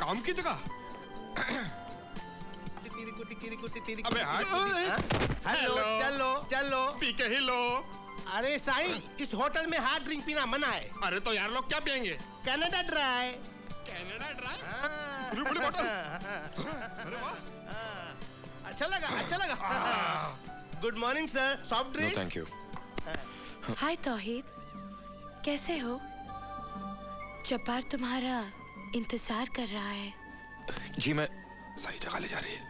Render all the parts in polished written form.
काम की जगह। अबे हेलो, चलो चलो। पी के ही लो। अरे साईं, इस होटल में हार्ड ड्रिंक पीना मना है। अरे तो यार लोग क्या पियेंगे? Canada dry. Canada dry? हाँ। बड़ी बोतल। अरे वाह। अच्छा लगा। Good morning sir, soft drink. Thank you. हाय तौहीद, कैसे हो? जब्बार तुम्हारा इंतजार कर रहा है। जी मैं सही जगह ले जा रही है।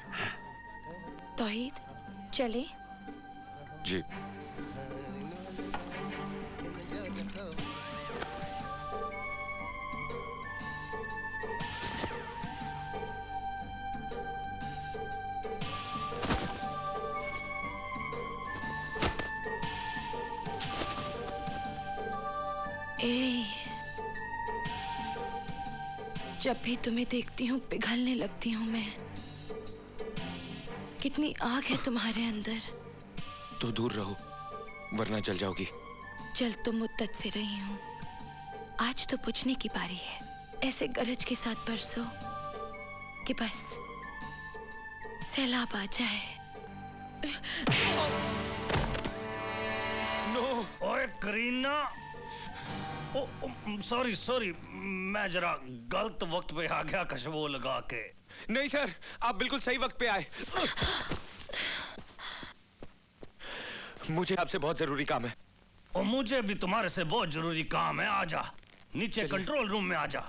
तौहीद चले? जी। जब भी तुम्हें देखती हूँ पिघलने लगती हूँ मैं। कितनी आग है तुम्हारे अंदर। तो दूर रहो वरना जल जाओगी। जल तो मुद्दत से रही हूँ, आज तो बुझने की बारी है। ऐसे गरज के साथ बरसो कि बस सैलाब आ जाए। नो। ओए करीना, सॉरी, मैं जरा गलत वक्त पे आ गया खुशबू लगा के। नहीं सर, आप बिल्कुल सही वक्त पे आए। मुझे आपसे बहुत जरूरी काम है। और मुझे भी तुम्हारे से बहुत जरूरी काम है। आजा नीचे कंट्रोल रूम में आजा।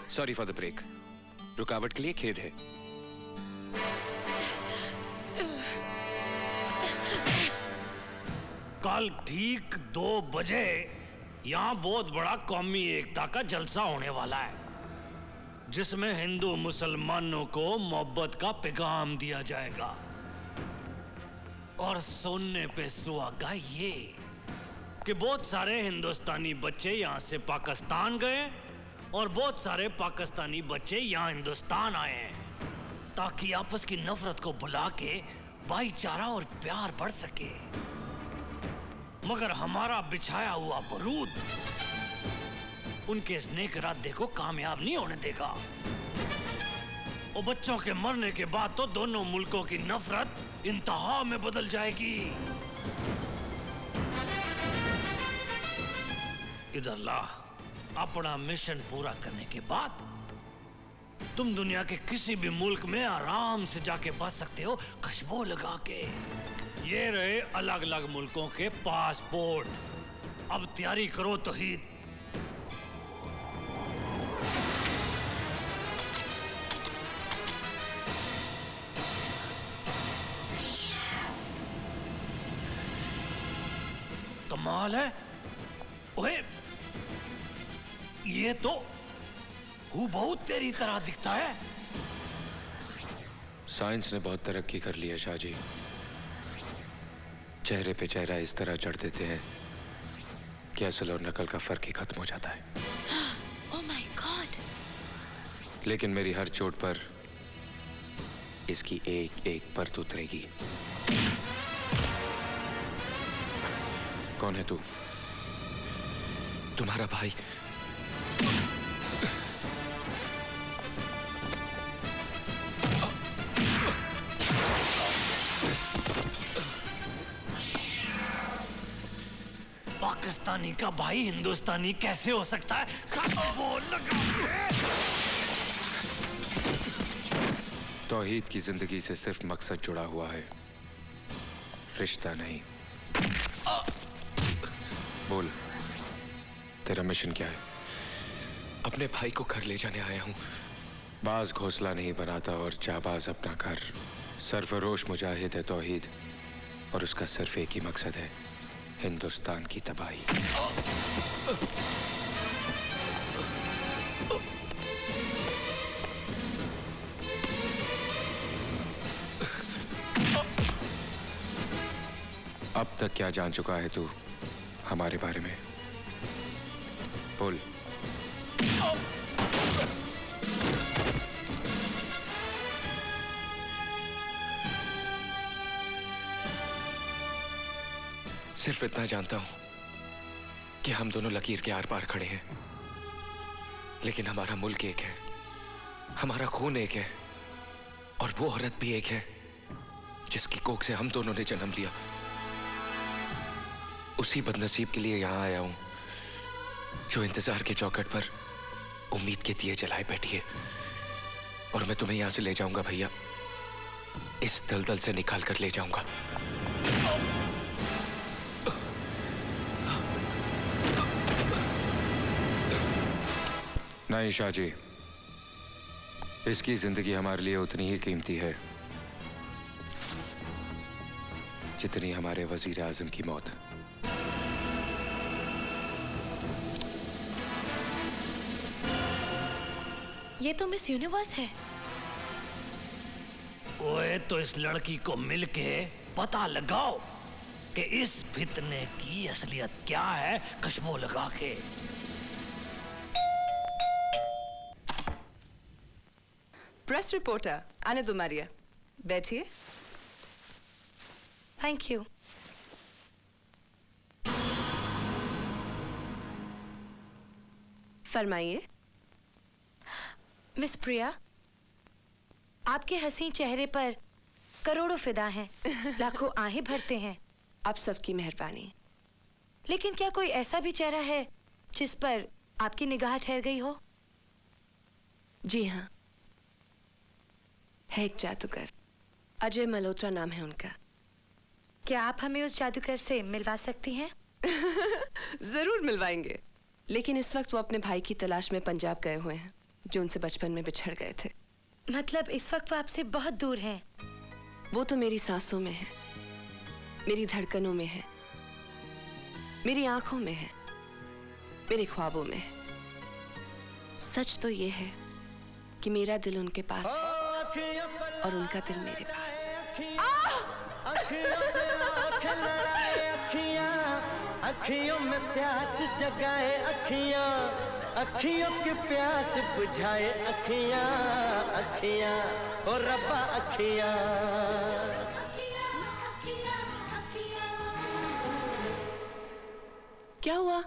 सॉरी फॉर द ब्रेक, रुकावट के लिए खेद है। कल ठीक 2 बजे यहाँ बहुत बड़ा कौमी एकता का जलसा होने वाला है, जिसमें हिंदू मुसलमानों को मोहब्बत का पैगाम दिया जाएगा। और सुनने पे सुहागा ये कि बहुत सारे हिंदुस्तानी बच्चे यहाँ से पाकिस्तान गए और बहुत सारे पाकिस्तानी बच्चे यहाँ हिंदुस्तान आए हैं, ताकि आपस की नफरत को भुला के भाईचारा और प्यार बढ़ सके। मगर हमारा बिछाया हुआ बारूद उनके इस नेक इरादे को कामयाब नहीं होने देगा। और बच्चों के मरने के बाद तो दोनों मुल्कों की नफरत इंतहा में बदल जाएगी। इधर ला, अपना मिशन पूरा करने के बाद तुम दुनिया के किसी भी मुल्क में आराम से जाके बस सकते हो खुशबू लगा के। ये रहे अलग अलग मुल्कों के पासपोर्ट। अब तैयारी करो तौहीद। कमाल है। ओए, ये तो हूबहू तेरी तरह दिखता है। साइंस ने बहुत तरक्की कर ली है शाहजी। चेहरे पे चेहरा इस तरह चढ़ देते हैं कि असल और नकल का फर्क ही खत्म हो जाता है। Oh my God. लेकिन मेरी हर चोट पर इसकी एक एक परत उतरेगी। कौन है तू? तुम्हारा भाई। पाकिस्तानी का भाई हिंदुस्तानी कैसे हो सकता है? तौहीद की जिंदगी से सिर्फ मकसद जुड़ा हुआ है, रिश्ता नहीं। बोल, तेरा मिशन क्या है? अपने भाई को घर ले जाने आया हूं। बाज घोंसला नहीं बनाता और जाबाज अपना घर। सरफरोश मुजाहिद है तौहीद, और उसका सिर्फ एक ही मकसद है, हिंदुस्तान की तबाही। अब तक क्या जान चुका है तू हमारे बारे में? बोल। सिर्फ इतना जानता हूं कि हम दोनों लकीर के आर पार खड़े हैं। लेकिन हमारा मुल्क एक है, हमारा खून एक है, और वो औरत भी एक है जिसकी कोख से हम दोनों ने जन्म लिया। उसी बदनसीब के लिए यहां आया हूं जो इंतजार के चौखट पर उम्मीद के दिए जलाए बैठी है। और मैं तुम्हें यहां से ले जाऊंगा भैया, इस दलदल से निकाल कर ले जाऊंगा। नहीं शाह जी, इसकी जिंदगी हमारे लिए उतनी ही कीमती है जितनी हमारे वजीर आजम की मौत। ये तो मिस यूनिवर्स है। ओए तो इस लड़की को मिलके पता लगाओ कि इस फितने की असलियत क्या है, खुशबू लगा के। प्रेस रिपोर्टर आने दो मारिया, बैठिए। Thank you. फरमाइए। मिस प्रिया, आपके हसीन चेहरे पर करोड़ों फिदा हैं, लाखों आहें भरते हैं। आप सबकी मेहरबानी। लेकिन क्या कोई ऐसा भी चेहरा है जिस पर आपकी निगाह ठहर गई हो? जी हाँ, है एक जादूगर, अजय मल्होत्रा नाम है उनका। क्या आप हमें उस जादूगर से मिलवा सकती हैं? जरूर मिलवाएंगे, लेकिन इस वक्त वो अपने भाई की तलाश में पंजाब गए हुए हैं, जो उनसे बचपन में बिछड़ गए थे। मतलब इस वक्त वो आपसे बहुत दूर हैं? वो तो मेरी सांसों में है, मेरी धड़कनों में है, मेरी आंखों में है, मेरे ख्वाबों में है। सच तो ये है कि मेरा दिल उनके पास है और उनका दिल मेरे पास। अखियों में प्यास जगाए अखियां, अखियों की प्यास बुझाए अखियां, अखियां ओ रब्बा अखियां। क्या हुआ?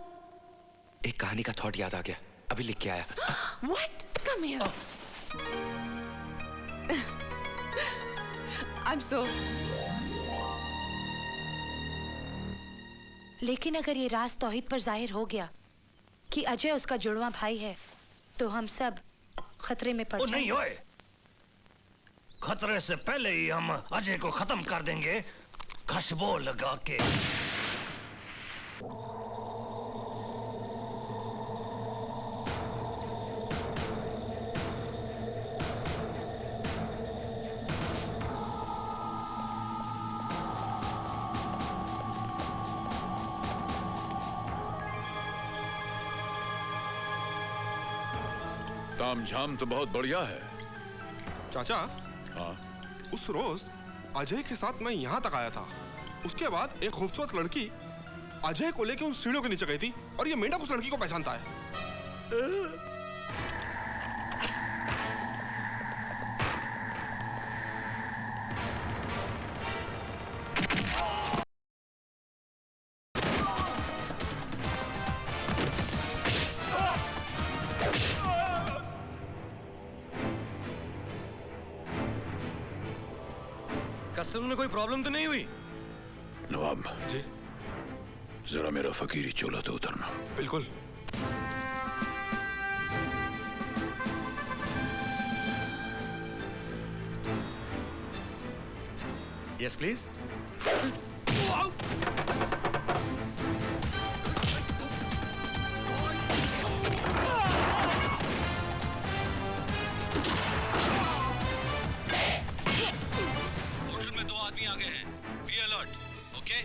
एक कहानी का थॉट याद आ गया, अभी लिख के आया। What? Come here. I'm so. लेकिन अगर ये राज तौहीद पर जाहिर हो गया कि अजय उसका जुड़वा भाई है, तो हम सब खतरे में पड़ जाएंगे। नहीं होए, खतरे से पहले ही हम अजय को खत्म कर देंगे, खुशबू लगा के। तामझाम तो बहुत बढ़िया है। चाचा, हाँ? उस रोज अजय के साथ मैं यहाँ तक आया था। उसके बाद एक खूबसूरत लड़की अजय को लेकर उन सीढ़ियों के नीचे गई थी, और ये मेंढक उस लड़की को पहचानता है। कस्टम में कोई प्रॉब्लम तो नहीं हुई? नवाब जी जरा मेरा फकीरी चोला तो उतरना। बिल्कुल। Yes please. होटल में 2 आदमी आ गए हैं, बी अलर्ट। Okay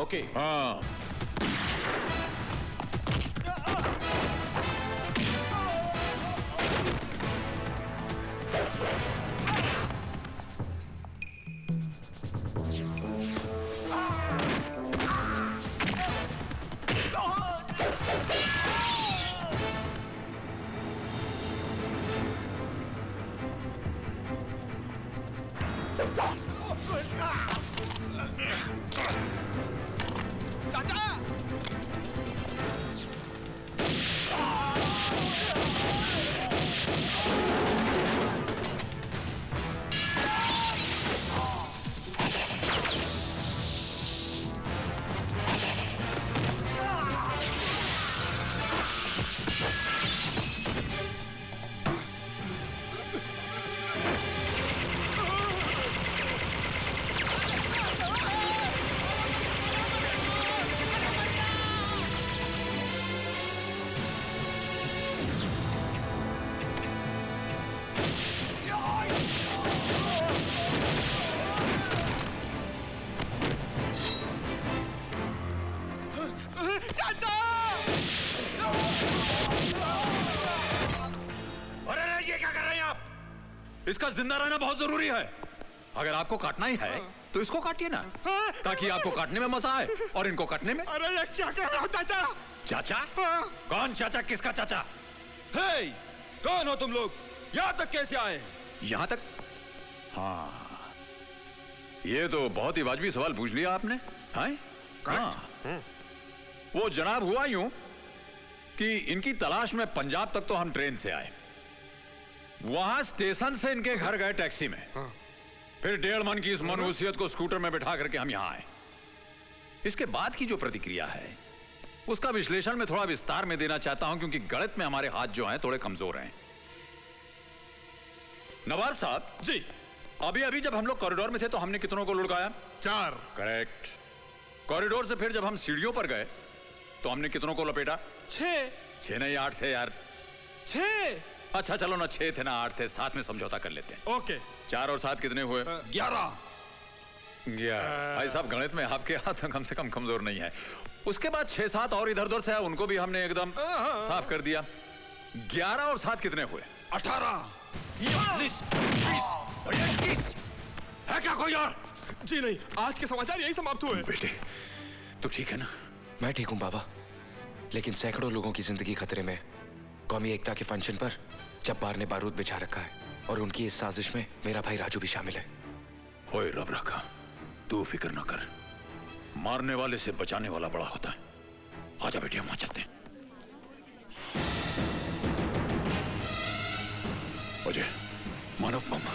okay. हाँ। चाचा! इसका जिंदा रहना बहुत जरूरी है। अगर आपको काटना ही है तो इसको काटिए ना, ताकि आपको काटने में मजा आए और इनको काटने में। अरे ये क्या कह रहे हो चाचा? चाचा? कौन चाचा? किसका चाचा? हे, कौन हो तुम लोग? यहाँ तक कैसे आए? यहाँ तक? हाँ, ये तो बहुत ही वाजिबी सवाल पूछ लिया आपने। हाँ, वो जनाब हुआ यूं कि इनकी तलाश में पंजाब तक तो हम ट्रेन से आए, वहां स्टेशन से इनके घर गए टैक्सी में, फिर 1.5 मन की इस मनहूसियत को स्कूटर में बिठा करके हम यहां आए। इसके बाद की जो प्रतिक्रिया है उसका विश्लेषण मैं थोड़ा विस्तार में देना चाहता हूं, क्योंकि गणित में हमारे हाथ जो हैं थोड़े कमजोर हैं। नवाब साहब जी, अभी अभी जब हम लोग कॉरिडोर में थे तो हमने कितनों को लुढ़काया? 4। करेक्ट। कॉरिडोर से फिर जब हम सीढ़ियों पर गए तो हमने कितनों को लपेटा? 6। 6 नहीं, 8 थे यार। 6? अच्छा चलो ना, 6 थे ना 8 थे, 7 में समझौता कर लेते हैं। ओके। 4 और 7 कितने हुए? 11। भाई साहब, गणित में आपके हाथ कम से कम कमजोर नहीं है। उसके बाद 6-7 और इधर उधर से है, उनको भी हमने एकदम साफ कर दिया। 11 और 7 कितने हुए? 18। 19, 20, है क्या कोई और? जी नहीं, आज के समाचार यही समाप्त हुए। बेटे तू ठीक है ना? मैं ठीक हूँ बाबा, लेकिन सैकड़ों लोगों की जिंदगी खतरे में। कौमी एकता के फंक्शन पर जब्बार ने बारूद बिछा रखा है और उनकी इस साजिश में मेरा भाई राजू भी शामिल है। ओए रब रखा, तू फिक्र न कर, मारने वाले से बचाने वाला बड़ा होता है। आजा बेटे, हम वहां चलते हैं। अजय, मानव मामा।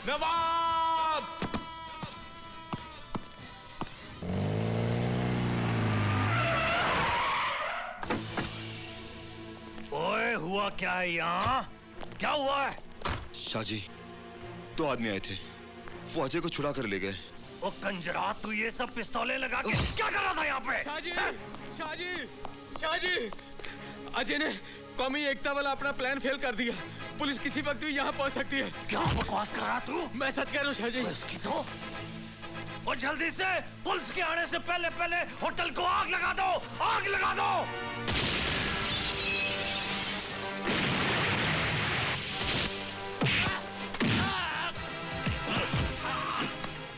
नवाब! ओए, हुआ क्या है यहाँ? क्या हुआ है? शाहजी, 2 आदमी आए थे, वो अजय को छुड़ा कर ले गए। ओ कंजरा, तू ये सब पिस्तौलें लगा के क्या कर रहा था यहाँ पे? शाहजी, अजय ने कौमी एकता वाला अपना प्लान फेल कर दिया। पुलिस किसी वक्त भी यहाँ पहुँच सकती है। क्या बकवास कर रहा तू? मैं सच कह रहा हूँ शाहजी। इसकी तो और जल्दी से पुलिस के आने से पहले पहले होटल को आग लगा दो, आग लगा दो।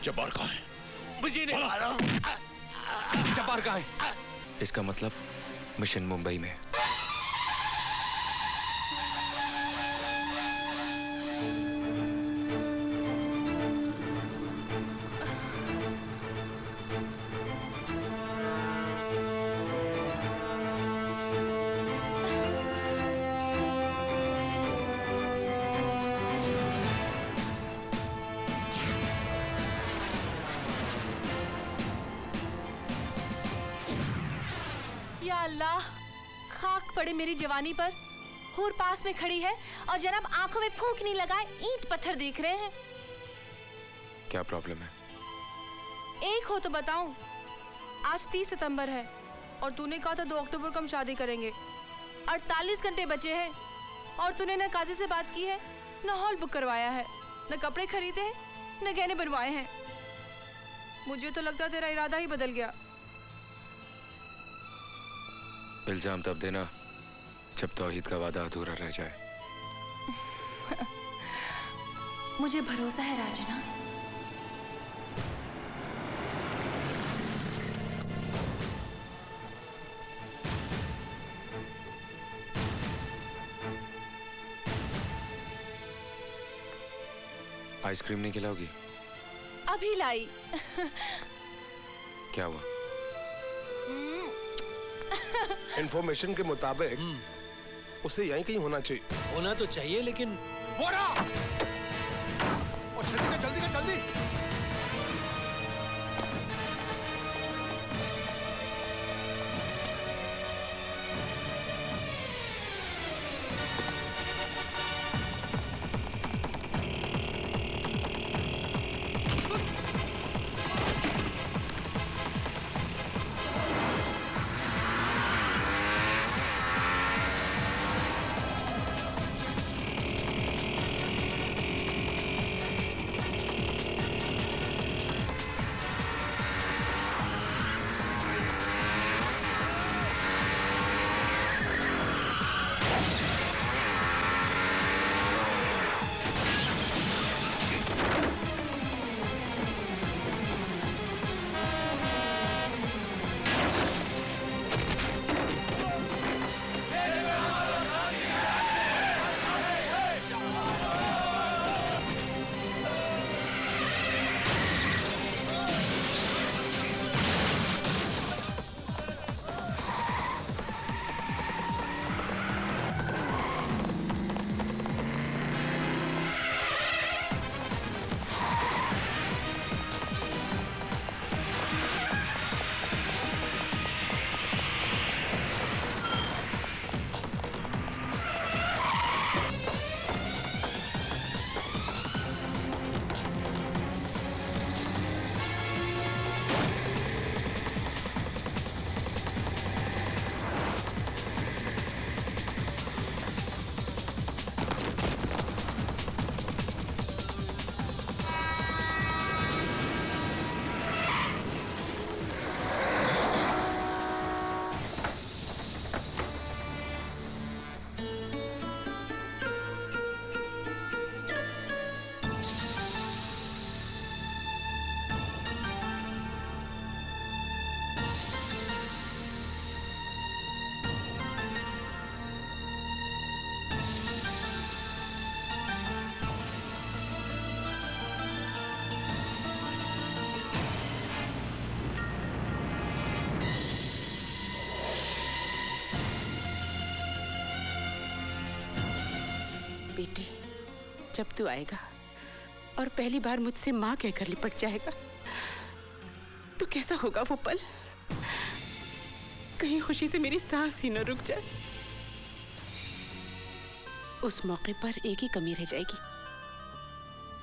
जब्बार कहाँ है? मुझे नहीं मालूम। जब्बार कहाँ है? इसका मतलब मिशन मुंबई में। या अल्लाह, खाक पड़े मेरी जवानी पर। हूर पास में खड़ी है और जनाब आंखों में फूंक नहीं लगाए ईंट पत्थर देख रहे हैं। क्या प्रॉब्लम है? एक हो तो बताऊं। आज 30 सितंबर है और तूने कहा था 2 अक्टूबर को हम शादी करेंगे। 48 घंटे बचे हैं और तूने न काजी से बात की है, न हॉल बुक करवाया है, न कपड़े खरीदे हैं, न गहने बनवाए हैं। मुझे तो लगता तेरा इरादा ही बदल गया। इल्जाम तब देना जब तौहीद का वादा अधूरा रह जाए। मुझे भरोसा है राजना। आइसक्रीम नहीं खिलाओगी? अभी लाई। क्या हुआ? इंफॉर्मेशन के मुताबिक उसे यहीं कहीं होना चाहिए। होना तो चाहिए लेकिन वो रहा! और जल्दी कर जल्दी। बेटी, जब तू आएगा और पहली बार मुझसे माँ कहकर लिपट जाएगा तो कैसा होगा वो पल? कहीं खुशी से मेरी सांस ही न रुक जाए। उस मौके पर एक ही कमी रह जाएगी,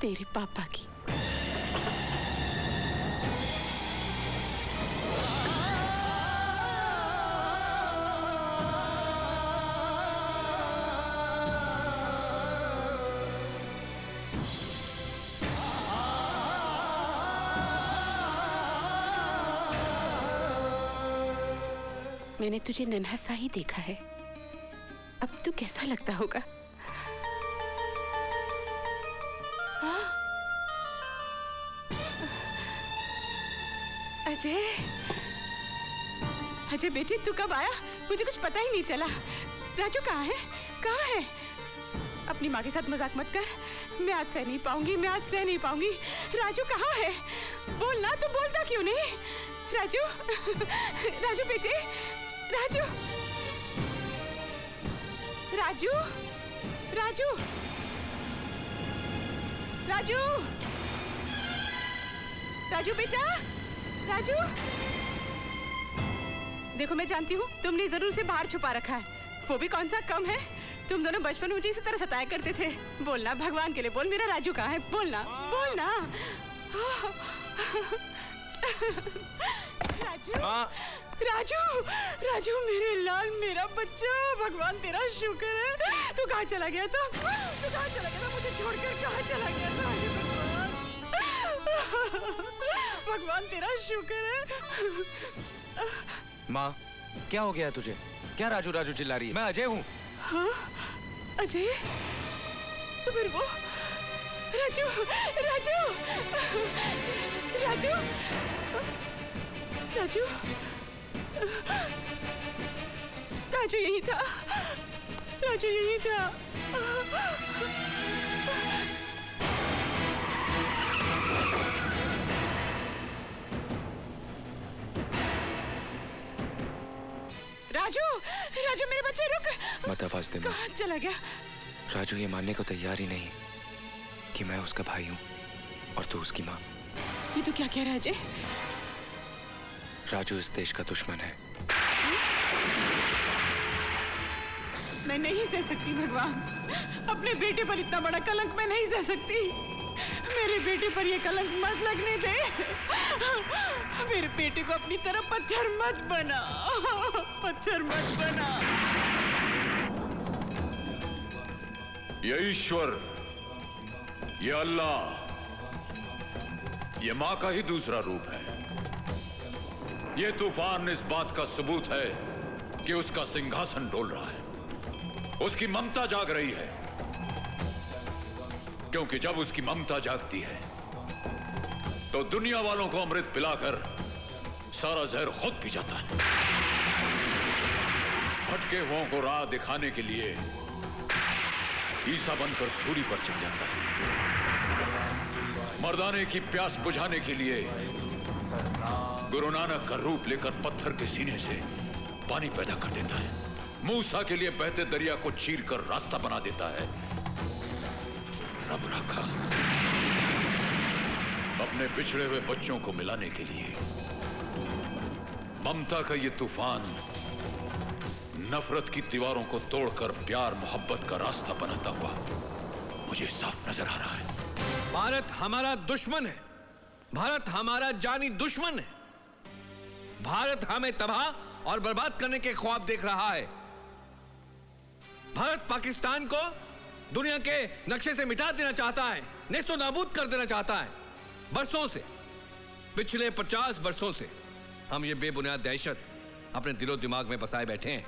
तेरे पापा की। मैंने तुझे नन्हा सा ही देखा है, अब तू कैसा लगता होगा? अजय, अजय बेटे तू कब आया? मुझे कुछ पता ही नहीं चला। राजू कहाँ है? कहाँ है? अपनी माँ के साथ मजाक मत कर। मैं आज सह नहीं पाऊंगी, मैं आज सह नहीं पाऊंगी। राजू कहाँ है? बोलना, तू बोलता क्यों नहीं? राजू, राजू बेटे, राजू, राजू, राजू, राजू, राजू बेटा, राजू। देखो मैं जानती हूँ तुमने जरूर से बाहर छुपा रखा है, वो भी कौन सा कम है। तुम दोनों बचपन में मुझे इसी तरह सताया करते थे। बोलना, भगवान के लिए बोल, मेरा राजू कहाँ है? बोलना, बोलना। राजू, राजू, राजू मेरे लाल, मेरा बच्चा, भगवान तेरा शुक्र है। तू कहाँ चला गया था? तू कहाँ चला गया था? मुझे छोड़कर कहाँ चला गया था? भगवान तेरा शुक्र है। माँ, क्या हो गया तुझे? क्या राजू राजू चिल्ला रही है? मैं अजय हूँ। हाँ, अजय? तो फिर वो राजू, राजू, राजू, राजू, राजू यही था, राजू यही था। राजू, राजू मेरे बच्चे रुक। मत आवाज दे। कहाँ चला गया? राजू ये मानने को तैयार ही नहीं कि मैं उसका भाई हूँ और तू उसकी माँ। ये तो क्या कह रहा है अजय? राजू इस देश का दुश्मन है। मैं नहीं सह सकती भगवान, अपने बेटे पर इतना बड़ा कलंक मैं नहीं सह सकती। मेरे बेटे पर ये कलंक मत लगने दे। मेरे बेटे को अपनी तरफ पत्थर मत बना, पत्थर मत बना। ये ईश्वर, ये अल्लाह, ये माँ का ही दूसरा रूप है। ये तूफान इस बात का सबूत है कि उसका सिंहासन डोल रहा है, उसकी ममता जाग रही है। क्योंकि जब उसकी ममता जागती है तो दुनिया वालों को अमृत पिलाकर सारा जहर खुद पी जाता है। भटके हुओं को राह दिखाने के लिए ईसा बनकर सूली पर चढ़ जाता है। मर्दाने की प्यास बुझाने के लिए गुरु नानक का रूप लेकर पत्थर के सीने से पानी पैदा कर देता है। मूसा के लिए बहते दरिया को चीरकर रास्ता बना देता है। रब रखा अपने बिछड़े हुए बच्चों को मिलाने के लिए ममता का ये तूफान नफरत की दीवारों को तोड़कर प्यार मोहब्बत का रास्ता बनाता हुआ मुझे साफ नजर आ रहा है। भारत हमारा दुश्मन है, भारत हमारा जानी दुश्मन है। भारत हमें तबाह और बर्बाद करने के ख्वाब देख रहा है। भारत पाकिस्तान को दुनिया के नक्शे से मिटा देना चाहता है, नेस्तो नाबूद कर देना चाहता है। बरसों से, पिछले 50 वर्षों से हम ये बेबुनियाद दहशत अपने दिलो दिमाग में बसाए बैठे हैं।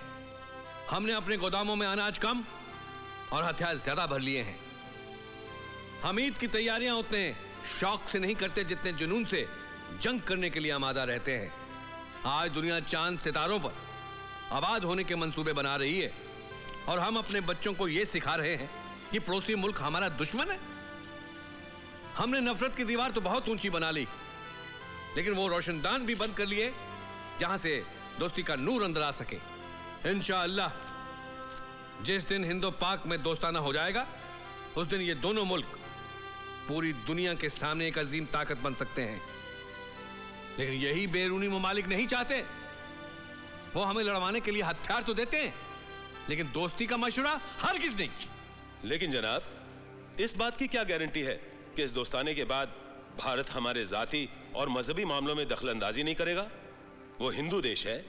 हमने अपने गोदामों में अनाज कम और हथियार ज्यादा भर लिए हैं। हम ईद की तैयारियां उतने शौक से नहीं करते जितने जुनून से जंग करने के लिए आमादा रहते हैं। आज दुनिया चांद सितारों पर आबाद होने के मंसूबे बना रही है और हम अपने बच्चों को यह सिखा रहे हैं कि पड़ोसी मुल्क हमारा दुश्मन है। हमने नफरत की दीवार तो बहुत ऊंची बना ली, लेकिन वो रोशनदान भी बंद कर लिए जहां से दोस्ती का नूर अंदर आ सके। इंशाअल्लाह जिस दिन हिंदो पाक में दोस्ताना हो जाएगा, उस दिन ये दोनों मुल्क पूरी दुनिया के सामने एक अजीम ताकत बन सकते हैं। लेकिन यही बैरूनी ममालिक नहीं चाहते। वो हमें लड़वाने के लिए हथियार तो देते हैं, लेकिन दोस्ती का मशवरा हरगिज़ नहीं। लेकिन जनाब, इस बात की क्या गारंटी है कि इस दोस्ताने के बाद भारत हमारे जाती और मजहबी मामलों में दखलंदाजी नहीं करेगा? वो हिंदू देश है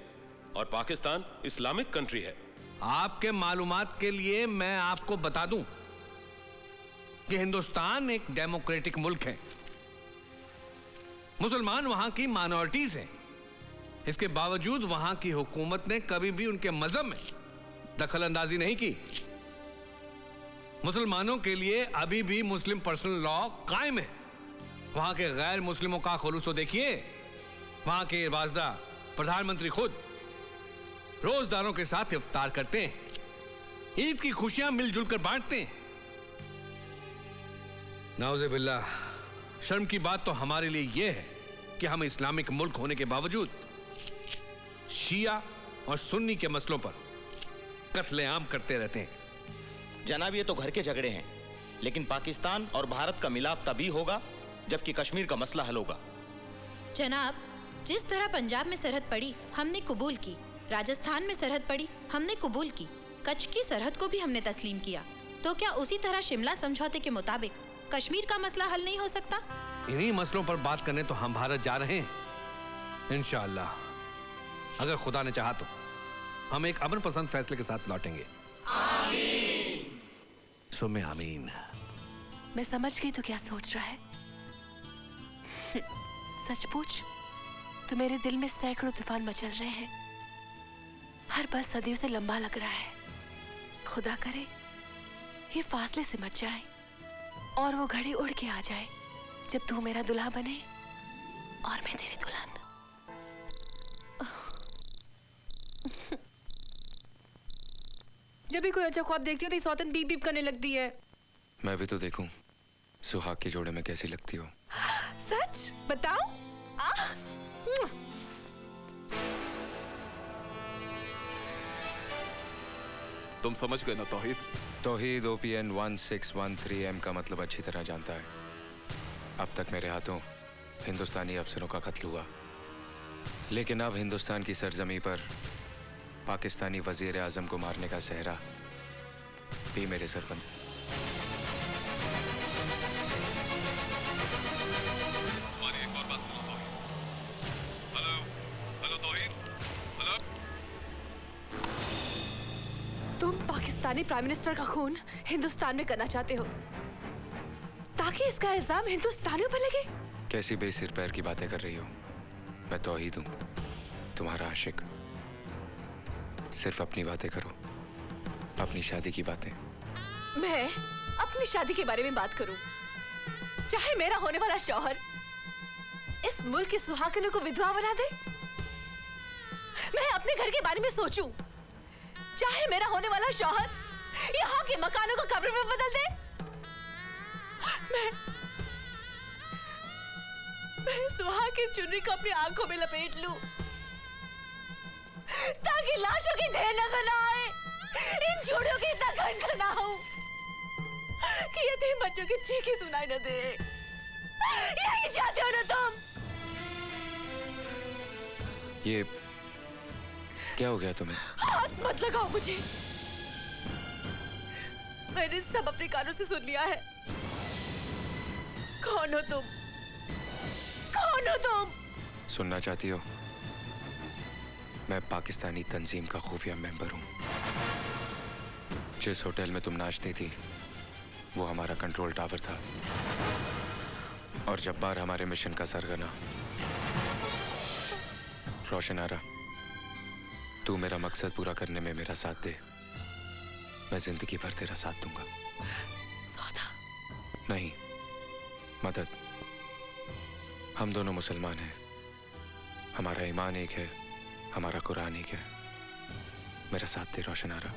और पाकिस्तान इस्लामिक कंट्री है। आपके मालूमात के लिए मैं आपको बता दूं कि हिंदुस्तान एक डेमोक्रेटिक मुल्क है। मुसलमान वहां की माइनॉरिटीज हैं। इसके बावजूद वहां की हुकूमत ने कभी भी उनके मजहब में दखल अंदाजी नहीं की। मुसलमानों के लिए अभी भी मुस्लिम पर्सनल लॉ कायम है। वहां के गैर मुस्लिमों का खुलूस तो देखिए। वहां के वाजदा प्रधानमंत्री खुद रोजदारों के साथ इफ्तार करते हैं, ईद की खुशियां मिलजुल कर बांटते हैं। नाउज़े बिल्लाह, शर्म की बात तो हमारे लिए यह है कि हम इस्लामिक मुल्क होने के बावजूद शिया और सुन्नी के मसलों पर कत्लेआम करते रहते हैं। जनाब, ये तो घर के झगड़े हैं, लेकिन पाकिस्तान और भारत का मिलाप तभी होगा जबकि कश्मीर का मसला हल होगा। जनाब, जिस तरह पंजाब में सरहद पड़ी हमने कबूल की, राजस्थान में सरहद पड़ी हमने कबूल की, कच्छ की सरहद को भी हमने तस्लीम किया, तो क्या उसी तरह शिमला समझौते के मुताबिक कश्मीर का मसला हल नहीं हो सकता? इन्हीं मसलों पर बात करने तो हम भारत जा रहे हैं। इंशाअल्लाह, अगर खुदा ने चाहा तो हम एक अमन पसंद फैसले के साथ लौटेंगे। आमीन। सुमे आमीन। मैं समझ गई तो क्या सोच रहा है। सच पूछ तो मेरे दिल में सैकड़ों तूफान मचल रहे हैं। हर पल सदियों से लंबा लग रहा है। खुदा करे ये फासले से मच जाए और वो घड़ी उड़ के आ जाए जब तू मेरा दुल्हा बने और मैं तेरी दुल्हन। जब भी कोई अच्छा ख्वाब देखती हो तो ये सौतन बीप बीप करने लगती है। मैं भी तो देखूं सुहाग के जोड़े में कैसी लगती हो। सच बताओ? तुम समझ गए ना तौहीद? तौहीद OPN 1613M का मतलब अच्छी तरह जानता है। अब तक मेरे हाथों हिंदुस्तानी अफसरों का कत्ल हुआ, लेकिन अब हिंदुस्तान की सरजमी पर पाकिस्तानी वजीर आजम को मारने का सहरा भी मेरे सर पर। हमारी एक और बात सुनो Tauheed. Hello hello Tauheed, hello. तुम पाकिस्तानी प्राइम मिनिस्टर का खून हिंदुस्तान में करना चाहते हो ताकि इसका इल्जाम हिंदुस्तानियों पर लगे? कैसी बेसिर पैर की बातें कर रही हो? मैं तौहीद हूँ, तुम्हारा आशिक। सिर्फ अपनी बातें करो, अपनी शादी की बातें। मैं अपनी शादी के बारे में बात करूं, चाहे मेरा होने वाला शौहर इस मुल्क की सुहागनों को विधवा बना दे। मैं अपने घर के बारे में सोचूं, चाहे मेरा होने वाला शौहर यहाँ के मकानों को कब्र में बदल दे। मैं सुहाग की चुनरी को अपनी आंखों में लपेट लूं ताकि लाशों की ढेर नजर ना आए, इन जोड़ियों की इतना घंटा ना हो कि यतीम बच्चों की चीखें सुनाई न दे। यही चाहते हो ना तुम? ये क्या हो गया तुम्हें? हाथ मत लगाओ मुझे, मैंने सब अपने कानों से सुन लिया है। कौन हो तुम? कौन हो तुम? सुनना चाहती हो? मैं पाकिस्तानी तंजीम का खुफिया मेंबर हूँ। जिस होटल में तुम नाचती थी वो हमारा कंट्रोल टावर था, और जब्बार हमारे मिशन का सरगना। रोशनारा, तू मेरा मकसद पूरा करने में मेरा साथ दे, मैं जिंदगी भर तेरा साथ दूंगा। सौदा नहीं, मदद। हम दोनों मुसलमान हैं, हमारा ईमान एक है, हमारा कुरान एक है। मेरा साथ दे रोशनारा।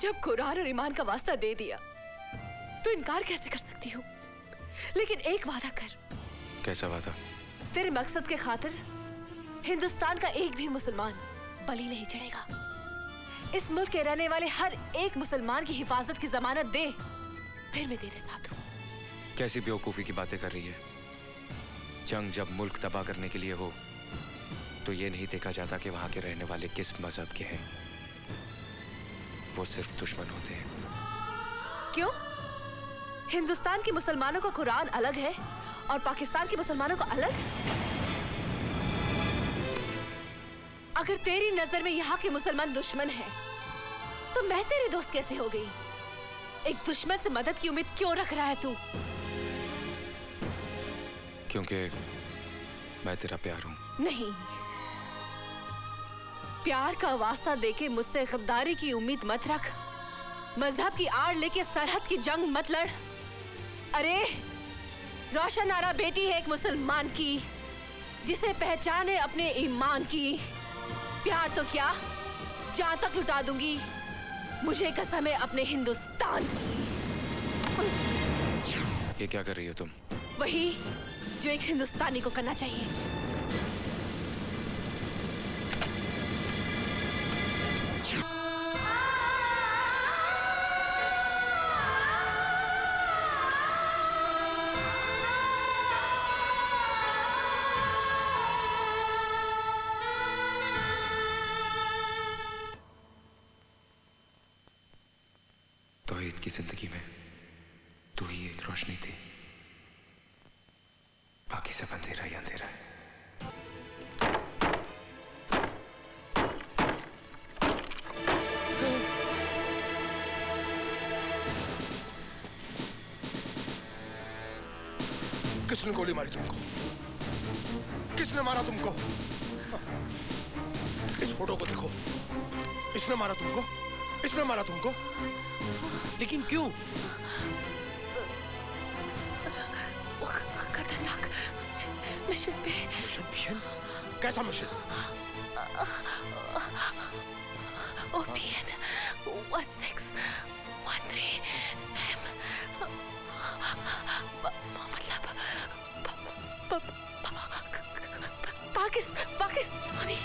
जब कुरान और ईमान का वास्ता दे दिया तो इनकार कैसे कर सकती हूँ? लेकिन एक वादा कर। कैसा वादा? तेरे मकसद के खातिर हिंदुस्तान का एक भी मुसलमान बलि नहीं चढ़ेगा। इस मुल्क के रहने वाले हर एक मुसलमान की हिफाजत की जमानत दे, फिर मैं तेरे साथ हूँ। कैसी बेवकूफ़ी की बातें कर रही है? जंग जब मुल्क तबाह करने के लिए हो तो ये नहीं देखा जाता कि वहां के रहने वाले किस मजहब के हैं। वो सिर्फ दुश्मन होते हैं। क्यों? हिंदुस्तान के मुसलमानों का कुरान अलग है और पाकिस्तान के मुसलमानों का अलग? अगर तेरी नजर में यहाँ के मुसलमान दुश्मन हैं, तो मैं तेरे दोस्त कैसे हो गई? एक दुश्मन से मदद की उम्मीद क्यों रख रहा है तू? क्योंकि मैं तेरा प्यार हूं। नहीं, प्यार का वास्ता देके मुझसे गद्दारी की उम्मीद मत रख। मजहब की आड़ लेके सरहद की जंग मत लड़। अरे रोशनारा बेटी है एक मुसलमान की, जिसे पहचान है अपने ईमान की। प्यार तो क्या, जान तक लुटा दूंगी। मुझे कसम है अपने हिंदुस्तान की। ये क्या कर रही हो तुम? वही जो एक हिंदुस्तानी को करना चाहिए। तौहीद की जिंदगी में तू ही एक रोशनी थी, बाकी सब अंधेरा ही अंधेरा है। किसने गोली मारी तुमको? किसने मारा तुमको? इस फोटो को देखो। इसने मारा तुमको? इसने मारा तुमको? लेकिन क्यों? खतरनाक मिशन पे। मिशन? कैसा मिशन? OPN 1613M। मतलब पाकिस्तानी।